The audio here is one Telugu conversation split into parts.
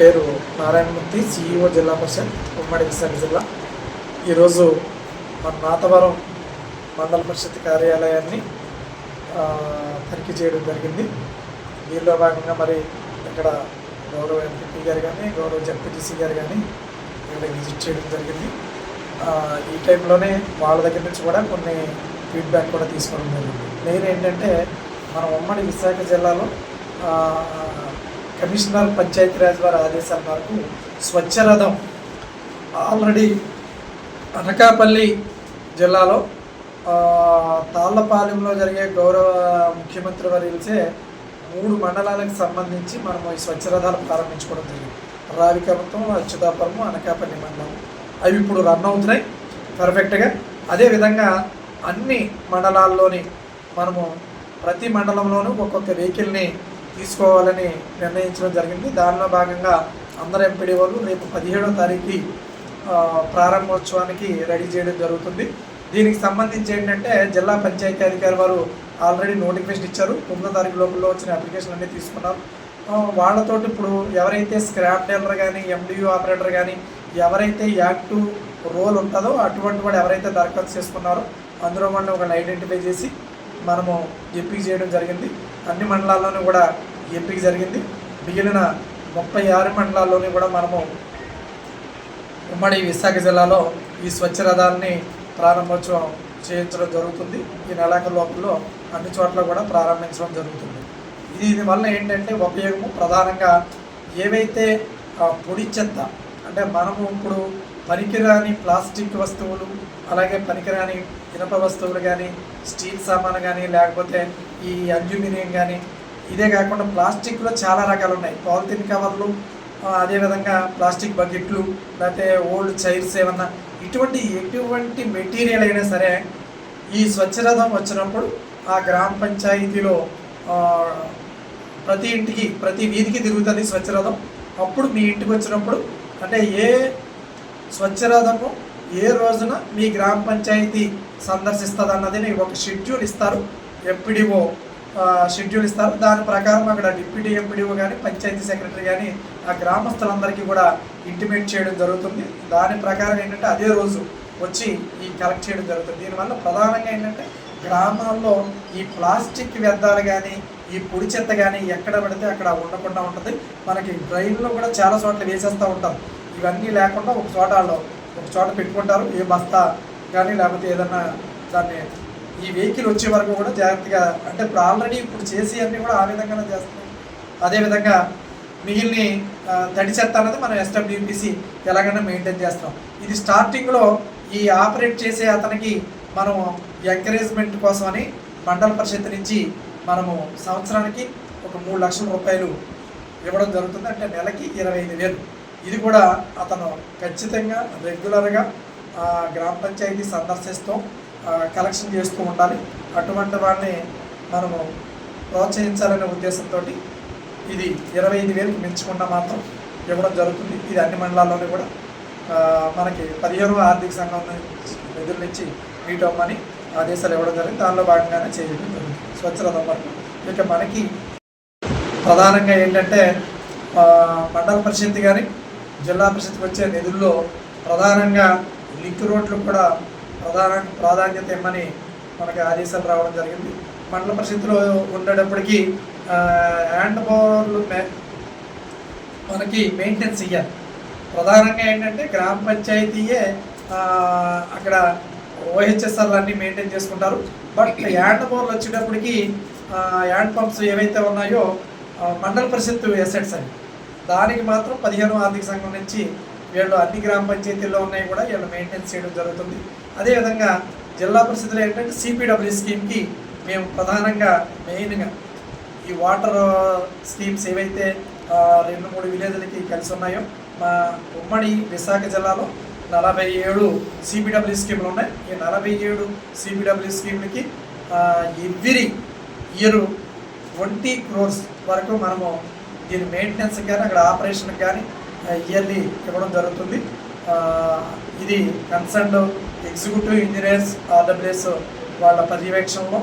పేరు నారాయణమూర్తి, సిఇఓ జిల్లా పరిషత్ ఉమ్మడి విశాఖ జిల్లా. ఈరోజు మన నాతవరం మండల పరిషత్ కార్యాలయాన్ని తనిఖీ చేయడం జరిగింది. దీనిలో భాగంగా మరి ఇక్కడ గౌరవ ఎంపీ గారు కానీ గౌరవ జడ్పీటీసీ గారు కానీ ఇక్కడ విజిట్ చేయడం జరిగింది. ఈ టైంలోనే వాళ్ళ దగ్గర నుంచి కూడా కొన్ని ఫీడ్బ్యాక్ కూడా తీసుకోవడం జరిగింది. మెయిన్ ఏంటంటే మన ఉమ్మడి విశాఖ జిల్లాలో కమిషనర్ పంచాయతీరాజ్ వారి ఆదేశాల మేరకు స్వచ్ఛరథం ఆల్రెడీ అనకాపల్లి జిల్లాలో తాళ్లపాలెంలో జరిగే గౌరవ ముఖ్యమంత్రి వర్యులచే 3 మండలాలకు సంబంధించి మనము ఈ స్వచ్ఛరథాలు ప్రారంభించుకోవడం జరిగింది. రావికమతం, అచ్యుతాపురము, అనకాపల్లి మండలం అవి ఇప్పుడు రన్ అవుతున్నాయి పర్ఫెక్ట్గా. అదేవిధంగా అన్ని మండలాల్లోని మనము ప్రతి మండలంలోనూ ఒక్కొక్క వెహికల్ని తీసుకోవాలని నిర్ణయించడం జరిగింది. దానిలో భాగంగా అందరు ఎంపీడీఓలు రేపు 17వ తారీఖు ప్రారంభోత్సవానికి రెడీ చేయడం జరుగుతుంది. దీనికి సంబంధించి ఏంటంటే జిల్లా పంచాయతీ అధికారి వారు ఆల్రెడీ నోటిఫికేషన్ ఇచ్చారు. 9వ తారీఖు లోపల వచ్చిన అప్లికేషన్ అన్నీ తీసుకున్నారు. వాళ్ళతో ఇప్పుడు ఎవరైతే స్క్రాప్ డీలర్ కానీ ఎండియూ ఆపరేటర్ కానీ ఎవరైతే యాక్టివ్ రోల్ ఉంటుందో అటువంటి వాడు ఎవరైతే దరఖాస్తు చేసుకున్నారో అందులో వాళ్ళని ఒకళ్ళు ఐడెంటిఫై చేసి మనము ఎంపిక చేయడం జరిగింది. అన్ని మండలాల్లోనూ కూడా ఎంపిక జరిగింది. మిగిలిన 36 మండలాల్లోనూ కూడా మనము ఉమ్మడి విశాఖ జిల్లాలో ఈ స్వచ్ఛరథాలని ప్రారంభోత్సవం చేయించడం జరుగుతుంది. ఈ నెలాఖరు లోపల అన్ని చోట్ల కూడా ప్రారంభించడం జరుగుతుంది. దీనివల్ల ఏంటంటే ఉపయోగము ప్రధానంగా ఏవైతే పొడి చెత్త అంటే మనము ఇప్పుడు పనికిరాని ప్లాస్టిక్ వస్తువులు, అలాగే పనికిరాని ఇనప వస్తువులు కానీ, స్టీల్ సామాను కానీ, లేకపోతే ఈ అల్యూమినియం కానీ, ఇదే కాకుండా ప్లాస్టిక్లో చాలా రకాలు ఉన్నాయి. పాలిథిన్ కవర్లు, అదేవిధంగా ప్లాస్టిక్ బకెట్లు, లేకపోతే ఓల్డ్ చైర్స్ ఏమన్నా ఎటువంటి మెటీరియల్ అయినా సరే ఈ స్వచ్ఛరథం వచ్చినప్పుడు ఆ గ్రామ పంచాయతీలో ప్రతి ఇంటికి ప్రతి వీధికి తిరుగుతుంది స్వచ్ఛరథం. అప్పుడు మీ ఇంటికి వచ్చినప్పుడు అంటే ఏ స్వచ్ఛరథము ఏ రోజున మీ గ్రామ పంచాయతీ సందర్శిస్తుంది అన్నది ఒక షెడ్యూల్ ఇస్తారు. ఎంపీడీఓ షెడ్యూల్ ఇస్తారు. దాని ప్రకారం అక్కడ డిప్యూటీ ఎంపీడీఓ కానీ పంచాయతీ సెక్రటరీ కానీ ఆ గ్రామస్తులందరికీ కూడా ఇంటిమేట్ చేయడం జరుగుతుంది. దాని ప్రకారం ఏంటంటే అదే రోజు వచ్చి ఈ కలెక్ట్ చేయడం జరుగుతుంది. దీనివల్ల ప్రధానంగా ఏంటంటే గ్రామాల్లో ఈ ప్లాస్టిక్ వ్యర్థాలు కానీ ఈ పొడి చెత్త కానీ ఎక్కడ పడితే అక్కడ ఉండకుండా ఉంటుంది. మనకి డ్రైన్లో కూడా చాలా చోట్ల వేసేస్తూ ఉంటాం. ఇవన్నీ లేకుండా ఒక చోట పెట్టుకుంటారు. ఏ బస్తా కానీ లేకపోతే ఏదన్నా దాన్ని ఈ వెహికల్ వచ్చే వరకు కూడా జాగ్రత్తగా అంటే ఇప్పుడు ఆల్రెడీ ఇప్పుడు చేసి అన్నీ కూడా ఆ విధంగానే చేస్తున్నాం. అదేవిధంగా మిగిలిన తడి చెత్త అనేది మనం ఎస్డబ్ల్యూపీసీ ఎలాగైనా మెయింటైన్ చేస్తాం. ఇది స్టార్టింగ్లో ఈ ఆపరేట్ చేసే అతనికి మనం ఎంకరేజ్మెంట్ కోసమని మండల పరిషత్ నుంచి మనము సంవత్సరానికి ఒక 3 లక్షల రూపాయలు ఇవ్వడం జరుగుతుంది. అంటే నెలకి 25,000. ఇది కూడా అతను ఖచ్చితంగా రెగ్యులర్గా గ్రామ పంచాయతీ సందర్శిస్తూ కలెక్షన్ చేస్తూ ఉండాలి. అటువంటి వాళ్ళని మనము ప్రోత్సహించాలనే ఉద్దేశంతో ఇది 25,000కి మించకుండా మాత్రం ఇవ్వడం జరుగుతుంది. ఇది అన్ని మండలాల్లోనే కూడా మనకి 15వ ఆర్థిక సంఘం నిధుల నుంచి మీట్ అవ్వమని ఆదేశాలు ఇవ్వడం జరిగింది. దానిలో భాగంగానే చేయడం జరుగుతుంది స్వచ్ఛరథం వరకు. ఇక మనకి ప్రధానంగా ఏంటంటే మండల పరిషత్ కానీ జిల్లా పరిషత్కి వచ్చే నిధుల్లో ప్రధానంగా లింక్ రోడ్లు కూడా ప్రాధాన్యత ఇవ్వమని మనకి ఆదేశాలు రావడం జరిగింది. మండల పరిషత్తులో ఉండేటప్పటికీ హ్యాండ్ పవర్లు మనకి మెయింటెనెన్స్ ఇవ్వాలి. ప్రధానంగా ఏంటంటే గ్రామ పంచాయతీయే అక్కడ ఓహెచ్ఎస్ఆర్లు అన్నీ మెయింటైన్ చేసుకుంటారు. బట్ హ్యాండ్ పవర్లు వచ్చేటప్పటికి హ్యాండ్ పంప్స్ ఏవైతే ఉన్నాయో మండల పరిషత్ ఎసెట్స్ అని దానికి మాత్రం 15వ ఆర్థిక సంఘం నుంచి వీళ్ళు అన్ని గ్రామ పంచాయతీల్లో ఉన్నాయి కూడా వీళ్ళు మెయింటైన్ చేయడం జరుగుతుంది. అదేవిధంగా జిల్లా పరిషత్లో ఏంటంటే సిపిడబ్ల్యూ స్కీమ్కి మేము ప్రధానంగా మెయిన్గా ఈ వాటర్ స్కీమ్స్ ఏవైతే 2-3 విలేజ్లకి కలిసి ఉన్నాయో మా ఉమ్మడి విశాఖ జిల్లాలో 47 సిపిడబ్ల్యూ స్కీములు ఉన్నాయి. ఈ 47 సిపిడబ్ల్యూ స్కీములకి ఎవ్రీ ఇయర్ 20 crores వరకు మనము దీని మెయింటెనెన్స్కి కానీ అక్కడ ఆపరేషన్కి కానీ ఇయర్లీ ఇవ్వడం జరుగుతుంది. ఇది కన్సర్న్డ్ ఎగ్జిక్యూటివ్ ఇంజనీర్స్ ఆర్డబ్ల్యూఎస్ వాళ్ళ పర్యవేక్షణలో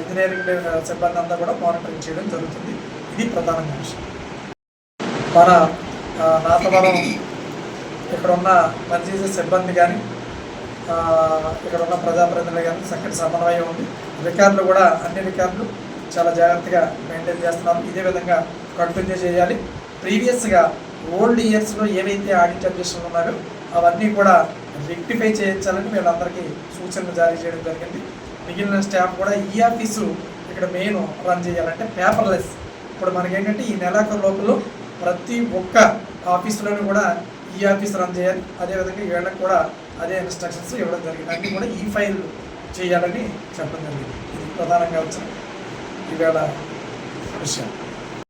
ఇంజనీరింగ్ సిబ్బంది అంతా కూడా మానిటరింగ్ చేయడం జరుగుతుంది. ఇది ప్రధానంగా విషయం. మన నాతవరం ఇక్కడ ఉన్న పనిచేసే సిబ్బంది కానీ ఇక్కడ ఉన్న ప్రజాప్రతినిధులు కానీ చక్కటి సమన్వయం ఉంది. రికార్డులు కూడా అన్ని రికార్డులు చాలా జాగ్రత్తగా మెయింటైన్ చేస్తున్నారు. ఇదే విధంగా కంటిన్యూ చేయాలి. ప్రీవియస్గా ఓల్డ్ ఇయర్స్లో ఏవైతే ఆడిట్ అబ్జెక్షన్లు ఉన్నాయో అవన్నీ కూడా రెక్టిఫై చేయించాలని వీళ్ళందరికీ సూచనలు జారీ చేయడం జరిగింది. మిగిలిన స్టాఫ్ కూడా ఈ ఆఫీసు ఇక్కడ మెయిన్ రన్ చేయాలంటే పేపర్లెస్. ఇప్పుడు మనకేంటంటే ఈ నెలాఖరు లోపల ప్రతి ఒక్క ఆఫీసులోనూ కూడా ఈ ఆఫీస్ రన్ చేయాలి. అదేవిధంగా వీళ్ళకి కూడా అదే ఇన్స్ట్రక్షన్స్ ఇవ్వడం జరిగింది. అన్నీ కూడా ఈ ఫైల్ చేయాలని చెప్పడం జరిగింది. ఇది ప్రధానంగా వచ్చిన ఈవేళ విషయం.